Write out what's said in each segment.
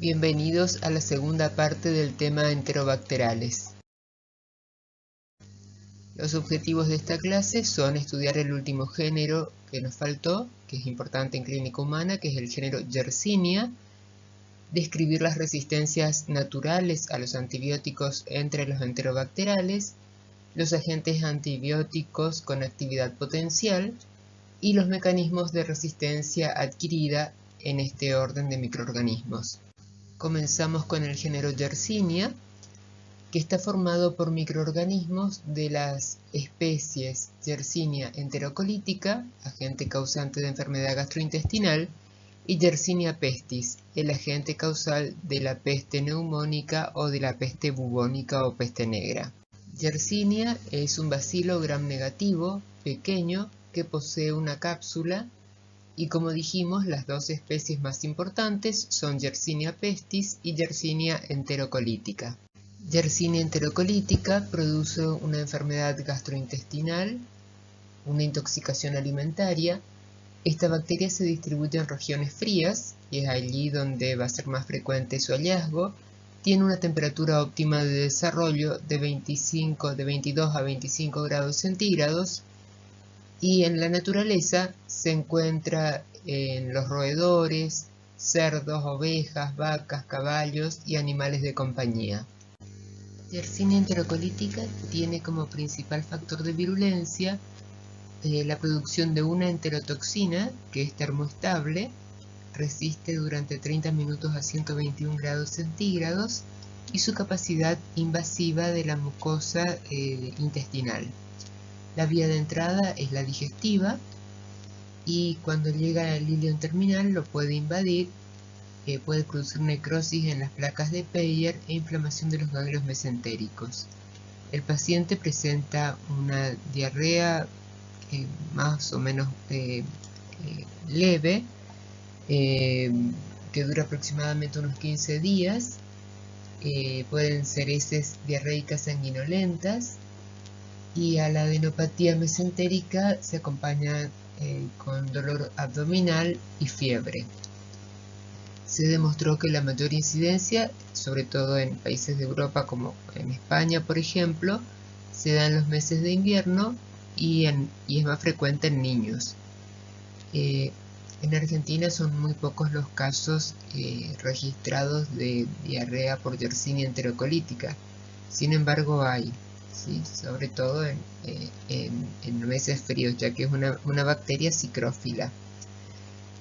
Bienvenidos a la segunda parte del tema enterobacterales. Los objetivos de esta clase son estudiar el último género que nos faltó, que es importante en clínica humana, que es el género Yersinia, describir las resistencias naturales a los antibióticos entre los enterobacterales, los agentes antibióticos con actividad potencial y los mecanismos de resistencia adquirida en este orden de microorganismos. Comenzamos con el género Yersinia, que está formado por microorganismos de las especies Yersinia enterocolítica, agente causante de enfermedad gastrointestinal, y Yersinia pestis, el agente causal de la peste neumónica o de la peste bubónica o peste negra. Yersinia es un bacilo gram negativo, pequeño, que posee una cápsula. Y como dijimos, las dos especies más importantes son Yersinia pestis y Yersinia enterocolítica. Yersinia enterocolítica produce una enfermedad gastrointestinal, una intoxicación alimentaria. Esta bacteria se distribuye en regiones frías, y es allí donde va a ser más frecuente su hallazgo. Tiene una temperatura óptima de desarrollo de 22 a 25 grados centígrados. Y en la naturaleza se encuentra en los roedores, cerdos, ovejas, vacas, caballos y animales de compañía. Yersinia enterocolítica tiene como principal factor de virulencia la producción de una enterotoxina que es termoestable, resiste durante 30 minutos a 121 grados centígrados y su capacidad invasiva de la mucosa intestinal. La vía de entrada es la digestiva y cuando llega al ileón terminal lo puede invadir, puede producir necrosis en las placas de Peyer e inflamación de los ganglios mesentéricos. El paciente presenta una diarrea más o menos leve, que dura aproximadamente unos 15 días. Pueden ser heces diarreicas sanguinolentas. Y a la adenopatía mesentérica se acompaña con dolor abdominal y fiebre. Se demostró que la mayor incidencia, sobre todo en países de Europa como en España, por ejemplo, se da en los meses de invierno y es más frecuente en niños. En Argentina son muy pocos los casos registrados de diarrea por Yersinia enterocolítica. Sin embargo, hay. ¿Sí? Sobre todo en meses fríos, ya que es una bacteria psicrófila.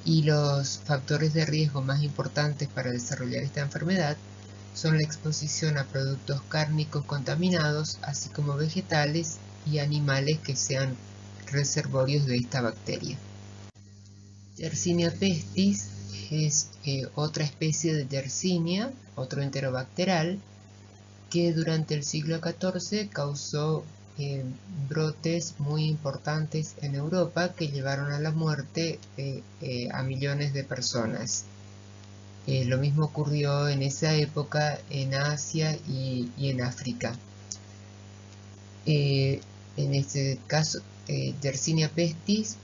Y los factores de riesgo más importantes para desarrollar esta enfermedad son la exposición a productos cárnicos contaminados, así como vegetales y animales que sean reservorios de esta bacteria. Yersinia pestis es otra especie de Yersinia, otro enterobacteral, que durante el siglo XIV causó brotes muy importantes en Europa que llevaron a la muerte a millones de personas. Lo mismo ocurrió en esa época en Asia y en África. En este caso, Yersinia pestis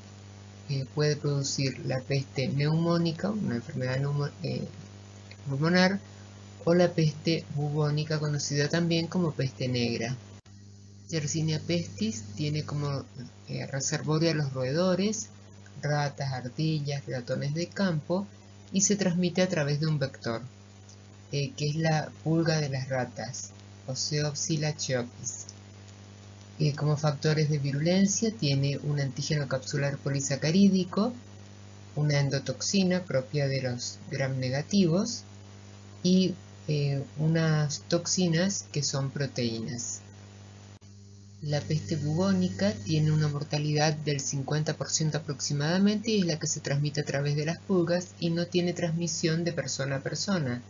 puede producir la peste neumónica, una enfermedad pulmonar, o la peste bubónica, conocida también como peste negra. Yersinia pestis tiene como reservorio a los roedores, ratas, ardillas, ratones de campo, y se transmite a través de un vector, que es la pulga de las ratas, Oseopsila chiopis. Como factores de virulencia tiene un antígeno capsular polisacarídico, una endotoxina propia de los gram negativos y unas toxinas que son proteínas. La peste bubónica tiene una mortalidad del 50% aproximadamente y es la que se transmite a través de las pulgas y no tiene transmisión de persona a persona,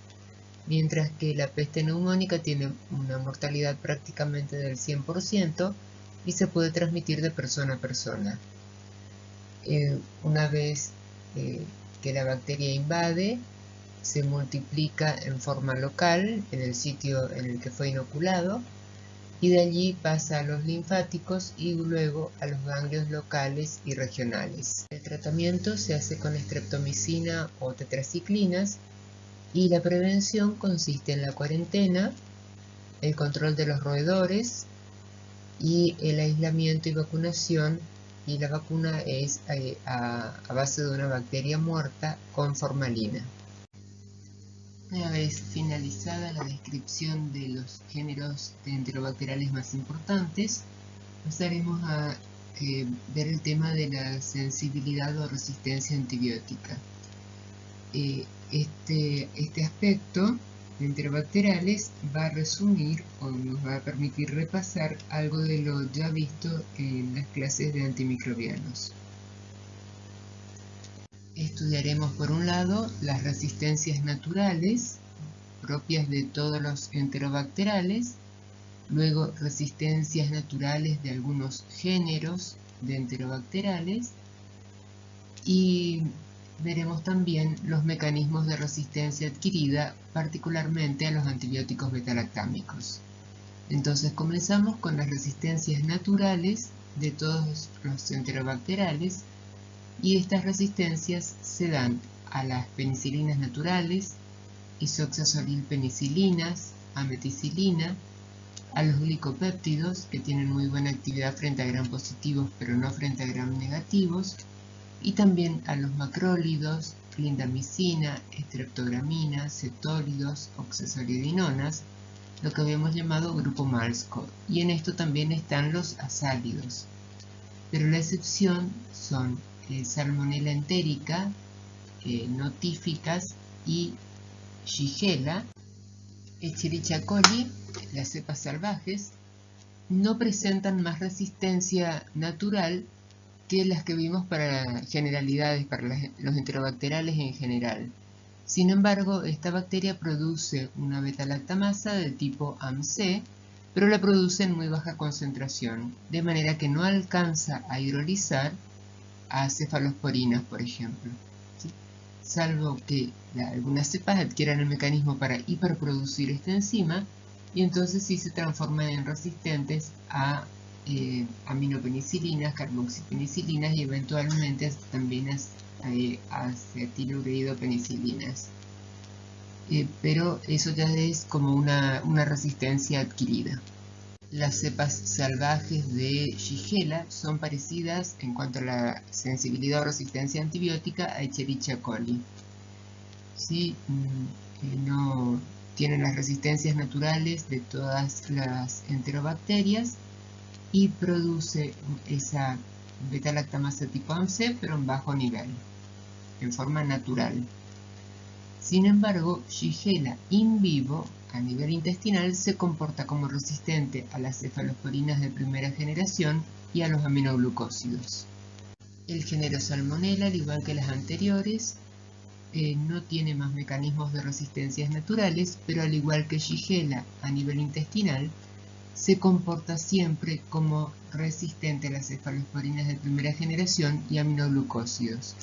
mientras que la peste neumónica tiene una mortalidad prácticamente del 100% y se puede transmitir de persona a persona. Una vez que la bacteria invade, se multiplica en forma local en el sitio en el que fue inoculado y de allí pasa a los linfáticos y luego a los ganglios locales y regionales. El tratamiento se hace con streptomicina o tetraciclinas Y la prevención consiste en la cuarentena, el control de los roedores y el aislamiento y vacunación. Y la vacuna es a base de una bacteria muerta con formalina. Una vez finalizada la descripción de los géneros de enterobacteriales más importantes, pasaremos a ver el tema de la sensibilidad o resistencia antibiótica. Este aspecto de enterobacteriales va a resumir o nos va a permitir repasar algo de lo ya visto en las clases de antimicrobianos. Estudiaremos por un lado las resistencias naturales propias de todos los enterobacteriales, luego resistencias naturales de algunos géneros de enterobacteriales y veremos también los mecanismos de resistencia adquirida, particularmente a los antibióticos betalactámicos. Entonces comenzamos con las resistencias naturales de todos los enterobacteriales y estas resistencias se dan a las penicilinas naturales, isoxazolilpenicilinas, a meticilina, a los glicopéptidos que tienen muy buena actividad frente a gram positivos pero no frente a gram negativos, y también a los macrólidos, clindamicina, estreptogramina, cetólidos, oxazolidinonas, lo que habíamos llamado grupo Malscow, y en esto también están los azálidos. Pero la excepción son Salmonella entérica, notíficas y Shigella. Escherichia coli, las cepas salvajes, no presentan más resistencia natural que las que vimos para generalidades, para los enterobacteriales en general. Sin embargo, esta bacteria produce una beta-lactamasa de tipo AMC, pero la produce en muy baja concentración, de manera que no alcanza a hidrolizar a cefalosporinas, por ejemplo, ¿sí? Salvo que algunas cepas adquieran el mecanismo para hiperproducir esta enzima, y entonces sí se transforman en resistentes a aminopenicilinas, carboxipenicilinas y eventualmente también a acetilureidopenicilinas. Pero eso ya es como una resistencia adquirida. Las cepas salvajes de Shigella son parecidas en cuanto a la sensibilidad o resistencia antibiótica a Escherichia coli. ¿Sí? No tienen las resistencias naturales de todas las enterobacterias y produce esa beta-lactamasa tipo AMC, pero en bajo nivel, en forma natural. Sin embargo, Shigella in vivo, a nivel intestinal, se comporta como resistente a las cefalosporinas de primera generación y a los aminoglucósidos. El género Salmonella, al igual que las anteriores, no tiene más mecanismos de resistencias naturales, pero al igual que Shigella a nivel intestinal, se comporta siempre como resistente a las cefalosporinas de primera generación y aminoglucósidos.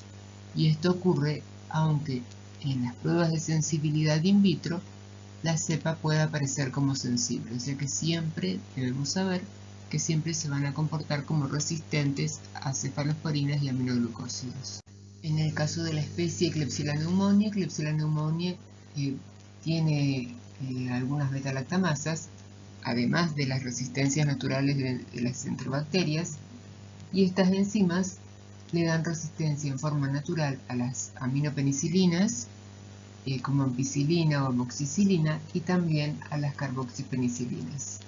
Y esto ocurre aunque en las pruebas de sensibilidad in vitro la cepa puede aparecer como sensible, o sea que siempre debemos saber que siempre se van a comportar como resistentes a cefalosporinas y aminoglucósidos. En el caso de la especie Klebsiella pneumoniae tiene algunas beta-lactamasas, además de las resistencias naturales de las enterobacterias, y estas enzimas le dan resistencia en forma natural a las aminopenicilinas, como ampicilina o amoxicilina, y también a las carboxipenicilinas.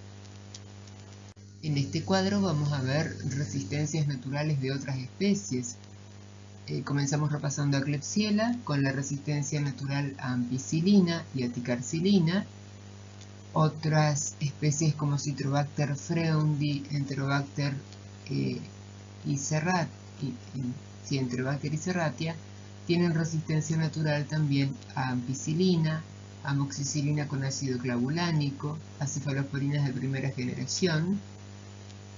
En este cuadro vamos a ver resistencias naturales de otras especies. Comenzamos repasando a Klebsiella con la resistencia natural a ampicilina y a ticarcilina. Otras especies como Citrobacter freundi, Enterobacter y serratia tienen resistencia natural también a ampicilina, amoxicilina con ácido clavulánico, a cefalosporinas de primera generación.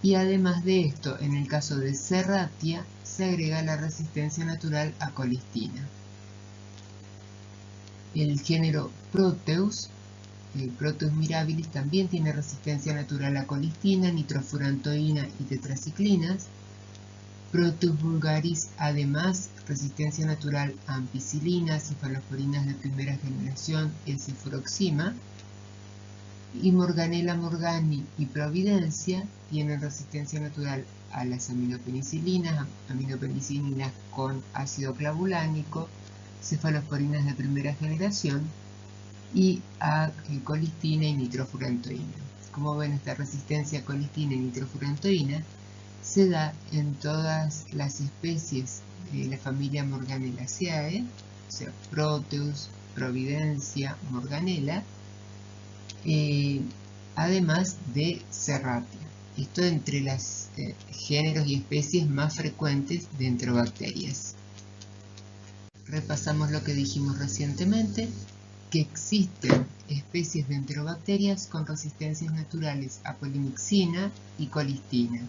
Y además de esto, en el caso de Serratia, se agrega la resistencia natural a colistina. El género Proteus, Proteus mirabilis, también tiene resistencia natural a colistina, nitrofurantoína y tetraciclinas. Proteus vulgaris, además, resistencia natural a ampicilina, cefalosporinas de primera generación, S-furoxima, y Morganella morgani y Providencia tienen resistencia natural a las aminopenicilinas con ácido clavulánico, cefalosporinas de primera generación y a colistina y nitrofurantoína. Como ven, esta resistencia a colistina y nitrofurantoína se da en todas las especies de la familia Morganelaceae, o sea, Proteus, Providencia, Morganella, además de Serratia. Esto entre los géneros y especies más frecuentes de enterobacterias. Repasamos lo que dijimos recientemente, que existen especies de enterobacterias con resistencias naturales a polimixina y colistina.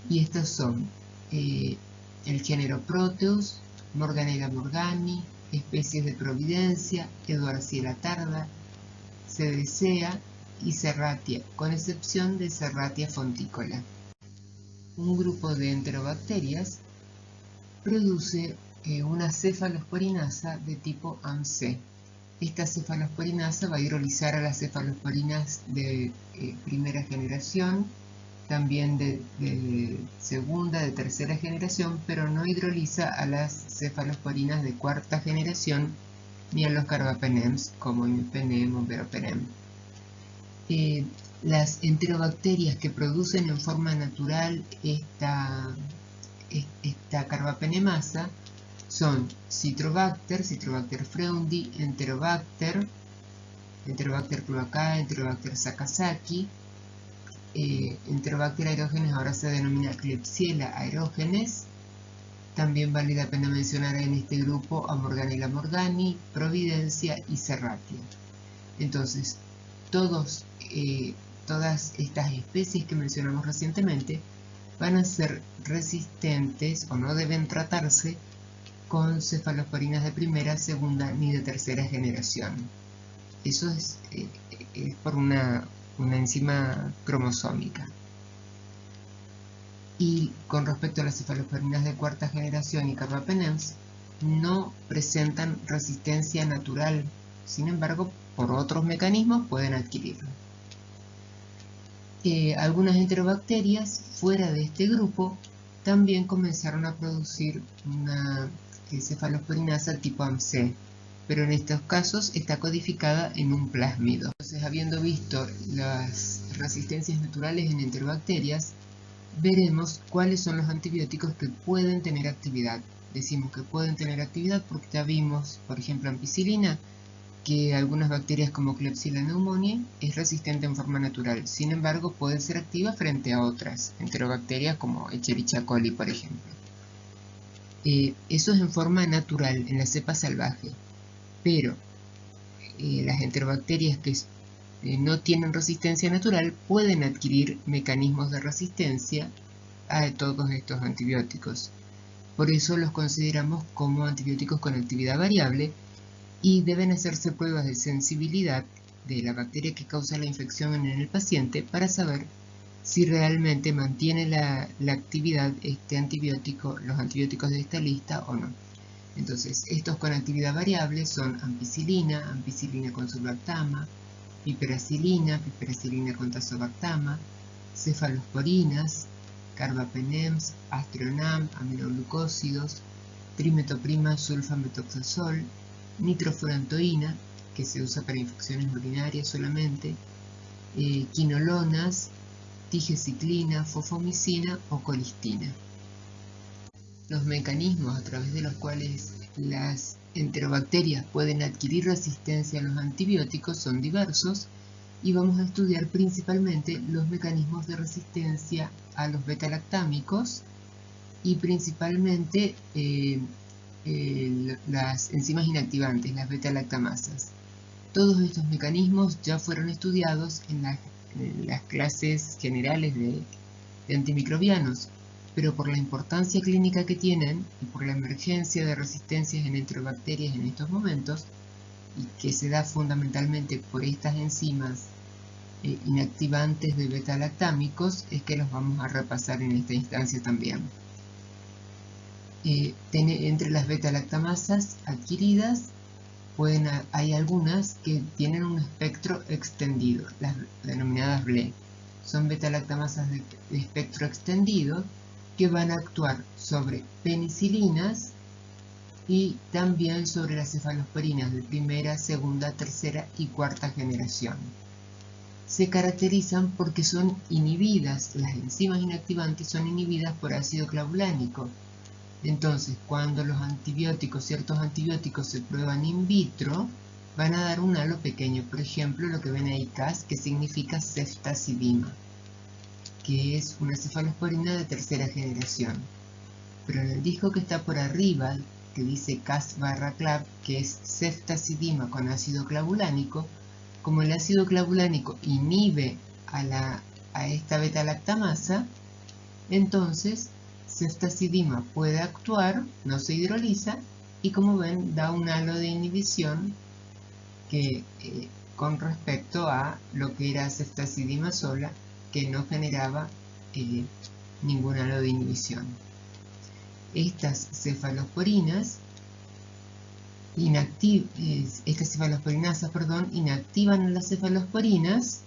Y estos son el género Proteus, Morganella morgani, especies de Providencia, Edwardsiella tarda, Cedesea y Serratia, con excepción de Serratia fonticola. Un grupo de enterobacterias produce una cefalosporinasa de tipo AMC. Esta cefalosporinasa va a hidrolizar a las cefalosporinas de primera generación, también de segunda, de tercera generación, pero no hidroliza a las cefalosporinas de cuarta generación ni a los carbapenems como imipenem o veropenem. Las enterobacterias que producen en forma natural esta carbapenemasa son Citrobacter, Citrobacter freundi, Enterobacter cloacae, Enterobacter sakazaki, Enterobacter aerogenes ahora se denomina Klebsiella aerogenes. También vale la pena mencionar en este grupo a Morganella morgani, Providencia y Serratia. Entonces, todas estas especies que mencionamos recientemente van a ser resistentes o no deben tratarse con cefalosporinas de primera, segunda ni de tercera generación. Eso es por una enzima cromosómica. Y con respecto a las cefalosporinas de cuarta generación y carbapenems, no presentan resistencia natural, sin embargo, por otros mecanismos pueden adquirirlo. Algunas enterobacterias fuera de este grupo también comenzaron a producir una cefalosporinasa tipo AMC, pero en estos casos está codificada en un plásmido. Entonces, habiendo visto las resistencias naturales en enterobacterias, veremos cuáles son los antibióticos que pueden tener actividad. Decimos que pueden tener actividad porque ya vimos, por ejemplo, ampicilina, que algunas bacterias como Klebsiella pneumoniae es resistente en forma natural. Sin embargo, puede ser activa frente a otras enterobacterias como Escherichia coli, por ejemplo. Eso es en forma natural, en la cepa salvaje. Pero las enterobacterias que no tienen resistencia natural pueden adquirir mecanismos de resistencia a todos estos antibióticos. Por eso los consideramos como antibióticos con actividad variable y deben hacerse pruebas de sensibilidad de la bacteria que causa la infección en el paciente para saber si realmente mantiene la actividad este antibiótico, los antibióticos de esta lista o no. Entonces, estos con actividad variable son ampicilina, ampicilina con surbactama, piperacilina, piperacilina con tazobactama, cefalosporinas, carbapenems, aztreonam, aminoglucósidos, trimetoprima, sulfametoxazol, nitrofurantoína, que se usa para infecciones urinarias solamente, quinolonas, tigeciclina, fofomicina o colistina. Los mecanismos a través de los cuales las enterobacterias pueden adquirir resistencia a los antibióticos son diversos y vamos a estudiar principalmente los mecanismos de resistencia a los beta-lactámicos y principalmente las enzimas inactivantes, las beta-lactamasas. Todos estos mecanismos ya fueron estudiados en las clases generales de antimicrobianos, pero por la importancia clínica que tienen y por la emergencia de resistencias en enterobacterias en estos momentos, y que se da fundamentalmente por estas enzimas inactivantes de beta-lactámicos, es que los vamos a repasar en esta instancia también. Entre las beta-lactamasas adquiridas hay algunas que tienen un espectro extendido, las denominadas BLE. Son beta-lactamasas de espectro extendido que van a actuar sobre penicilinas y también sobre las cefalosporinas de primera, segunda, tercera y cuarta generación. Se caracterizan porque son inhibidas, las enzimas inactivantes son inhibidas por ácido clavulánico. Entonces, cuando ciertos antibióticos se prueban in vitro, van a dar un halo pequeño. Por ejemplo, lo que ven ahí CAS, que significa ceftazidima, que es una cefalosporina de tercera generación. Pero en el disco que está por arriba, que dice CAS/CLAV, que es ceftazidima con ácido clavulánico, como el ácido clavulánico inhibe a esta beta-lactamasa, entonces ceftazidima puede actuar, no se hidroliza, y como ven da un halo de inhibición que con respecto a lo que era ceftazidima sola, que no generaba ningún halo de inhibición. Estas cefalosporinasas, inactivan a las cefalosporinas,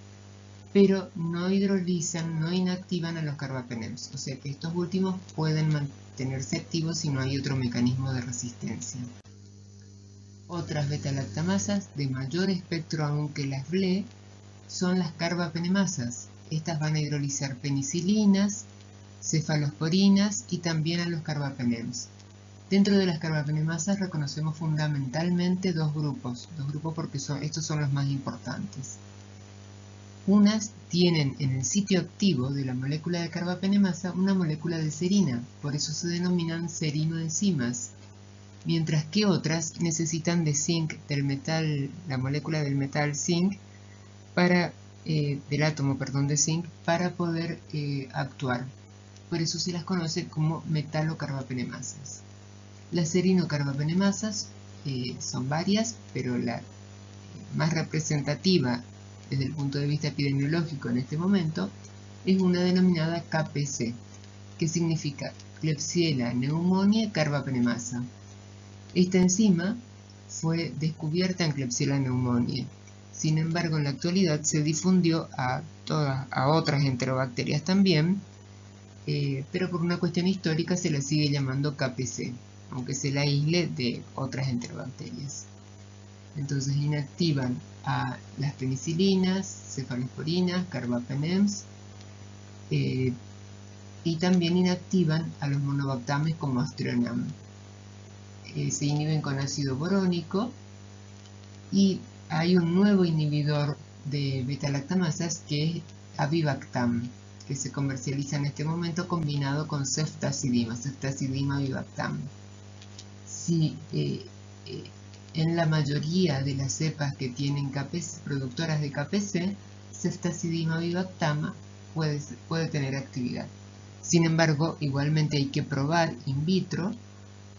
pero no hidrolizan, no inactivan a los carbapenems. O sea que estos últimos pueden mantenerse activos si no hay otro mecanismo de resistencia. Otras beta-lactamasas de mayor espectro aún que las BLE son las carbapenemasas. Estas van a hidrolizar penicilinas, cefalosporinas y también a los carbapenems. Dentro de las carbapenemasas reconocemos fundamentalmente dos grupos porque estos son los más importantes. Unas tienen en el sitio activo de la molécula de carbapenemasa una molécula de serina, por eso se denominan serinoenzimas, mientras que otras necesitan de zinc, la molécula del metal zinc, del átomo de zinc, para poder actuar. Por eso se las conoce como metalocarbapenemasas. Las serinocarbapenemasas son varias, pero la más representativa desde el punto de vista epidemiológico en este momento es una denominada KPC, que significa Klebsiella pneumoniae carbapenemasa. Esta enzima fue descubierta en Klebsiella pneumoniae. Sin embargo, en la actualidad se difundió a otras enterobacterias también, pero por una cuestión histórica se la sigue llamando KPC, aunque se la aísle de otras enterobacterias. Entonces inactivan a las penicilinas, cefalosporinas, carbapenems, y también inactivan a los monobactames como Aztreonam. Se inhiben con ácido borónico y hay un nuevo inhibidor de beta-lactamasas que es Avibactam, que se comercializa en este momento combinado con ceftazidima Avibactam. En la mayoría de las cepas que tienen productoras de KPC, ceftazidima avibactam puede tener actividad. Sin embargo, igualmente hay que probar in vitro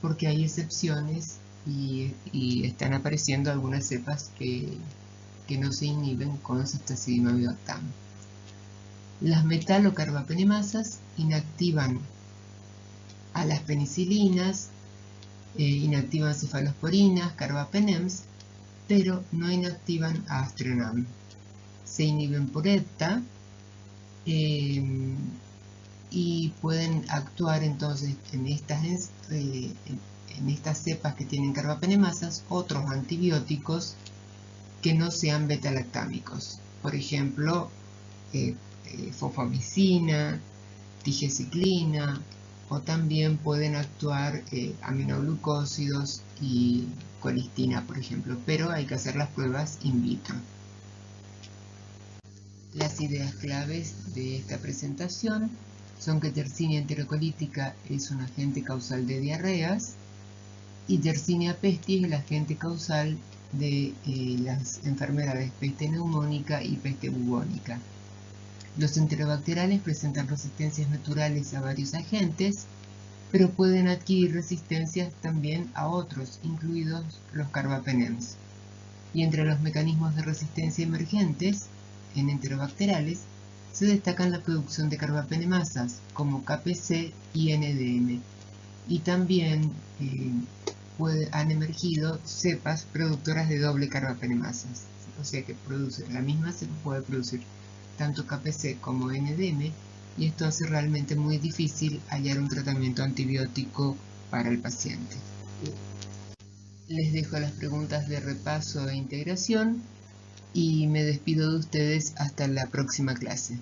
porque hay excepciones y están apareciendo algunas cepas que no se inhiben con ceftazidima avibactam. Las metalocarbapenemasas inactivan a las penicilinas, inactivan cefalosporinas, carbapenems, pero no inactivan a Aztreonam. Se inhiben por ETA y pueden actuar entonces en estas cepas que tienen carbapenemasas otros antibióticos que no sean beta-lactámicos. Por ejemplo, fosfomicina, tigeciclina, o también pueden actuar aminoglucósidos y colistina, por ejemplo, pero hay que hacer las pruebas in vitro. Las ideas claves de esta presentación son que Yersinia enterocolítica es un agente causal de diarreas y Yersinia pestis es el agente causal de las enfermedades peste neumónica y peste bubónica. Los enterobacteriales presentan resistencias naturales a varios agentes, pero pueden adquirir resistencias también a otros, incluidos los carbapenems. Y entre los mecanismos de resistencia emergentes en enterobacteriales se destacan la producción de carbapenemasas como KPC y NDM, y también han emergido cepas productoras de doble carbapenemasas, o sea que la misma cepa puede producir tanto KPC como NDM, y esto hace realmente muy difícil hallar un tratamiento antibiótico para el paciente. Les dejo las preguntas de repaso e integración y me despido de ustedes hasta la próxima clase.